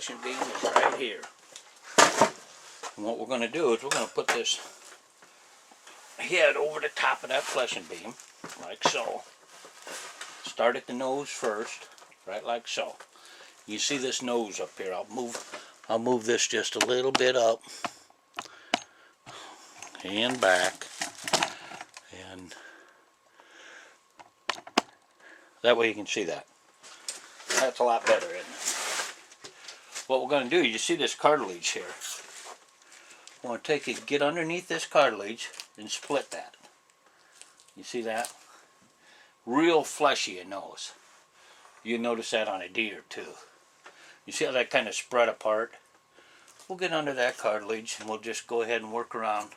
fleshing beam is right here. And what we're going to do is we're going to put this head over the top of that fleshing beam, like so. Start at the nose first, right like so. You see this nose up here. I'll move this just a little bit up and back, and that way you can see that. That's a lot better, isn't it? What we're going to do, you see this cartilage here. I want to take it, get underneath this cartilage and split that. You see that? Real fleshy in nose. You notice that on a deer too. You see how that kind of spread apart? We'll get under that cartilage and we'll just go ahead and work around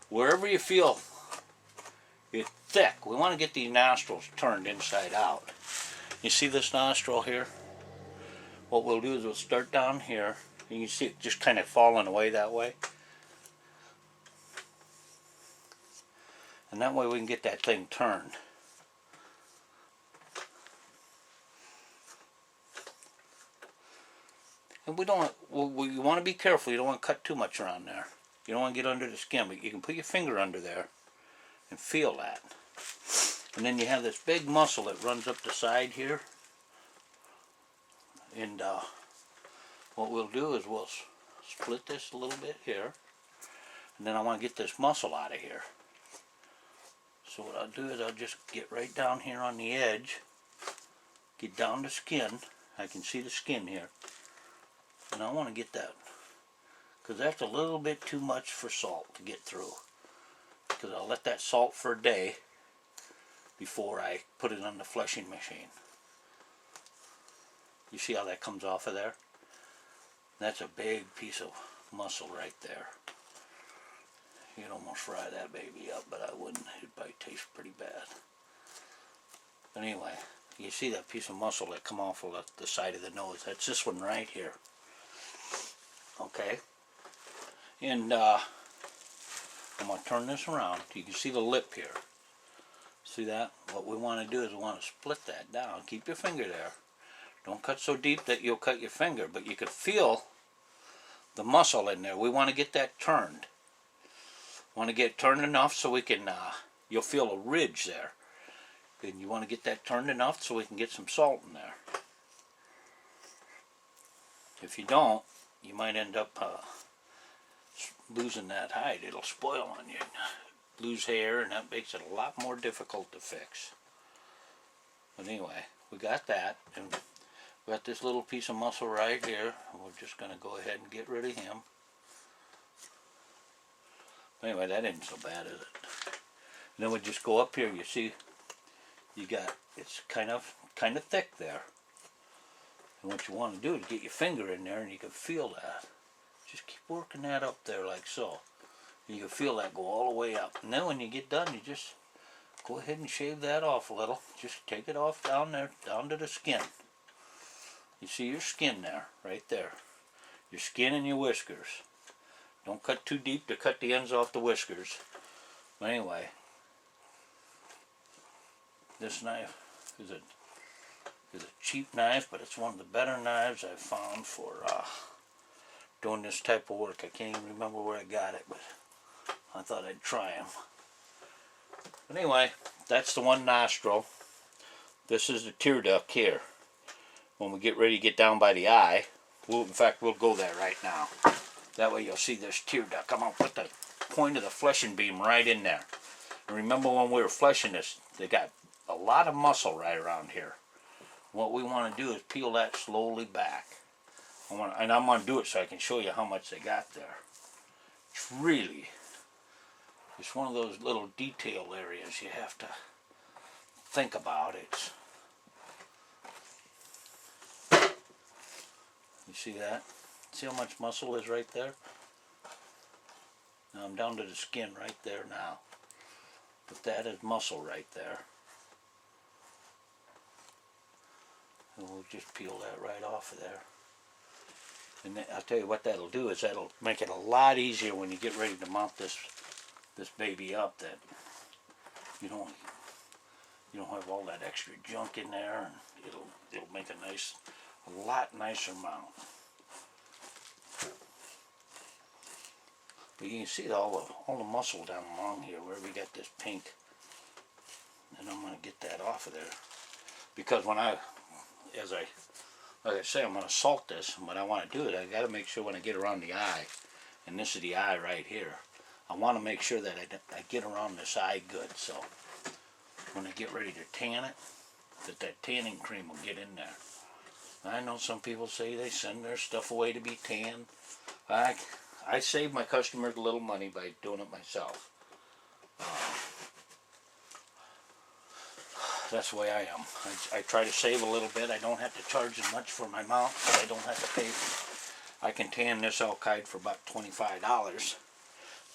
wherever you feel it's thick. We want to get these nostrils turned inside out. You see this nostril here? What we'll do is we'll start down here, and you see it just kind of falling away that way. And that way we can get that thing turned. And we want to be careful. You don't want to cut too much around there. You don't want to get under the skin, but you can put your finger under there and feel that. And then you have this big muscle that runs up the side here. And what we'll do is we'll split this a little bit here. And then I want to get this muscle out of here. So what I'll do is I'll just get right down here on the edge. Get down the skin. I can see the skin here. And I want to get that, because that's a little bit too much for salt to get through. Because I'll let that salt for a day before I put it on the fleshing machine. You see how that comes off of there? That's a big piece of muscle right there. You'd almost fry that baby up, but I wouldn't. It'd probably taste pretty bad. But anyway, you see that piece of muscle that come off of the side of the nose? That's this one right here. Okay, and I'm going to turn this around. You can see the lip here. See that? What we want to do is we want to split that down. Keep your finger there. Don't cut so deep that you'll cut your finger, but you can feel the muscle in there. We want to get that turned. Want to get it turned enough so we can, you'll feel a ridge there. And you want to get that turned enough so we can get some salt in there. If you don't, you might end up losing that hide. It'll spoil on you. Lose hair, and that makes it a lot more difficult to fix. But anyway, we got that, and we got this little piece of muscle right here. We're just going to go ahead and get rid of him. Anyway, that isn't so bad, is it? And then we just go up here. You see, you got, it's kind of thick there. And what you want to do is get your finger in there and you can feel that. Just keep working that up there like so. You can feel that go all the way up. And then when you get done, you just go ahead and shave that off a little. Just take it off down there, down to the skin. You see your skin there, right there. Your skin and your whiskers. Don't cut too deep to cut the ends off the whiskers. But anyway, this knife is a cheap knife, but it's one of the better knives I've found for doing this type of work. I can't even remember where I got it, but I thought I'd try them. But anyway, that's the one nostril. This is the tear duct here. When we get ready to get down by the eye, in fact, we'll go there right now. That way you'll see this tear duct. I'm going to put the point of the fleshing beam right in there. And remember when we were fleshing this, they got a lot of muscle right around here. What we want to do is peel that slowly back. And I'm going to do it so I can show you how much they got there. It's one of those little detail areas you have to think about. You see that? See how much muscle is right there? Now I'm down to the skin right there now. But that is muscle right there. And we'll just peel that right off of there. And then, I'll tell you what that'll do is that'll make it a lot easier when you get ready to mount this baby up, that you don't have all that extra junk in there, and it'll make a lot nicer mount. But you can see all the muscle down along here where we got this pink. And I'm going to get that off of there. Because when like I say, I'm going to salt this. And when I want to do it, I got to make sure when I get around the eye, and this is the eye right here, I want to make sure that I get around this eye good. So when I get ready to tan it, that tanning cream will get in there. I know some people say they send their stuff away to be tanned. I save my customers a little money by doing it myself. That's the way I am. I try to save a little bit. I don't have to charge as much for my mount. I don't have to pay. I can tan this elk hide for about $25.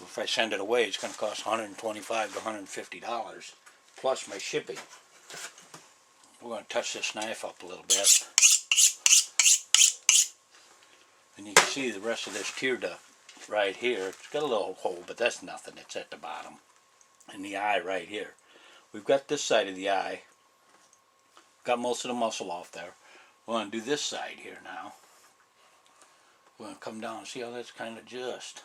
If I send it away, it's going to cost $125 to $150 plus my shipping. We're going to touch this knife up a little bit. And you can see the rest of this tear duct right here. It's got a little hole, but that's nothing. It's at the bottom. And the eye right here. We've got this side of the eye. Got most of the muscle off there. We're going to do this side here now. We're going to come down and see how that's kind of just.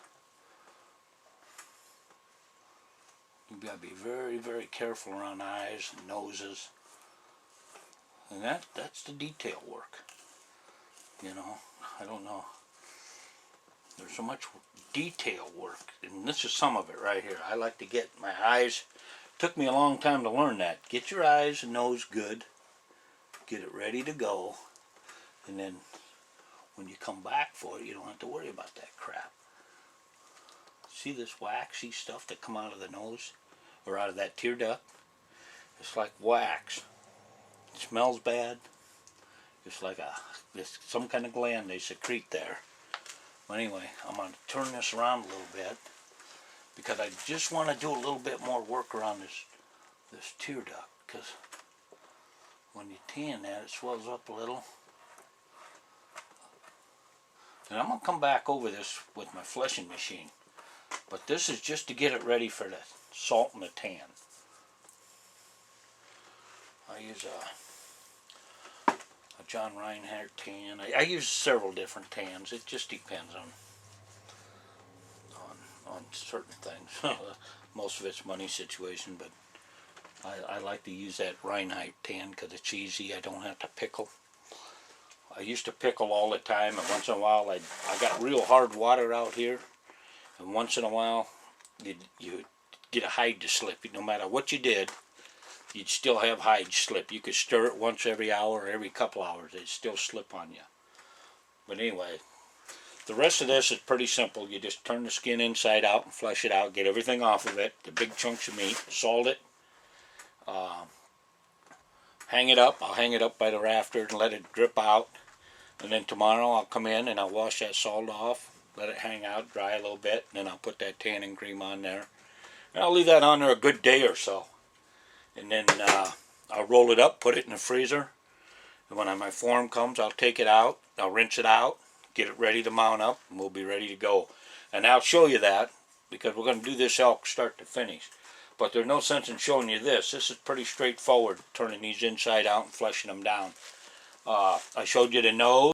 You've got to be very, very careful around eyes and noses. And that's the detail work. You know, I don't know. There's so much detail work. And this is some of it right here. I like to get my eyes. Took me a long time to learn that. Get your eyes and nose good. Get it ready to go. And then when you come back for it, you don't have to worry about that crap. See this waxy stuff that come out of the nose? Or out of that tear duct? It's like wax. It smells bad. It's like some kind of gland they secrete there. But anyway, I'm going to turn this around a little bit. Because I just want to do a little bit more work around this tear duct. Because when you tan that, it swells up a little. And I'm going to come back over this with my fleshing machine. But this is just to get it ready for the salt and the tan. I use a John Reinhardt tan. I use several different tans. It just depends on certain things. Most of it's money situation, but I like to use that Reinhardt tan because it's easy. I don't have to pickle. I used to pickle all the time, and once in a while I got real hard water out here, and once in a while you get a hide to slip. No matter what you did, you'd still have hide slip. You could stir it once every hour or every couple hours. It'd still slip on you. But anyway, the rest of this is pretty simple. You just turn the skin inside out and flesh it out. Get everything off of it, the big chunks of meat. Salt it. Hang it up. I'll hang it up by the rafter and let it drip out. And then tomorrow I'll come in and I'll wash that salt off. Let it hang out, dry a little bit. And then I'll put that tanning cream on there. And I'll leave that on there a good day or so. And then I'll roll it up, put it in the freezer. And when my form comes, I'll take it out. I'll rinse it out. Get it ready to mount up, and we'll be ready to go. And I'll show you that, because we're going to do this elk start to finish. But there's no sense in showing you this. This is pretty straightforward, turning these inside out and fleshing them down. I showed you the nose.